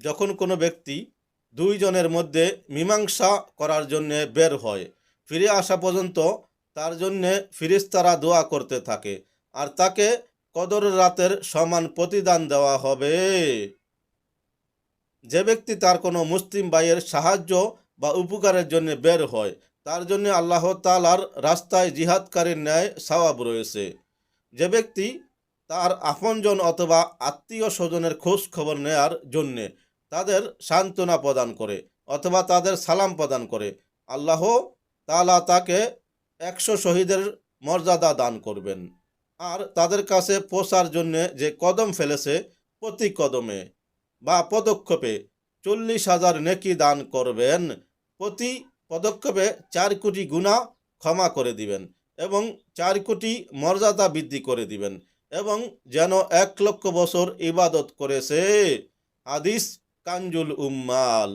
যখন কোনো ব্যক্তি দুইজনের মধ্যে মীমাংসা করার জন্যে বের হয়, ফিরে আসা পর্যন্ত তার জন্যে ফিরিস্তারা দোয়া করতে থাকে আর তাকে কদর রাতের সমান প্রতিদান দেওয়া হবে। যে ব্যক্তি তার কোনো মুসলিম ভাইয়ের সাহায্য বা উপকারের জন্য বের হয়, তার জন্য আল্লাহ তাআলার রাস্তায় জিহাদকারীর ন্যায় সওয়াব রয়েছে। যে ব্যক্তি তার আপনজন অথবা আত্মীয় স্বজনের খোঁজ খবর নেয়ার জন্যে তাদের সান্ত্বনা প্রদান করে অথবা তাদের সালাম প্রদান করে, আল্লাহ তাআলা তাকে 100 শহীদের মর্যাদা দান করবেন। আর তাদের কাছে পৌঁছার জন্যে যে কদম ফেলেছে, প্রতি কদমে বা পদক্ষেপে 40,000 নেকি দান করবেন। প্রতি পদক্ষেপে 4 কোটি গুনাহ ক্ষমা করে দিবেন এবং 4 কোটি মর্যাদা বৃদ্ধি করে দিবেন এবং যেন 1 লক্ষ বছর ইবাদত করেছে। হাদিস কানজুল উম্মাল।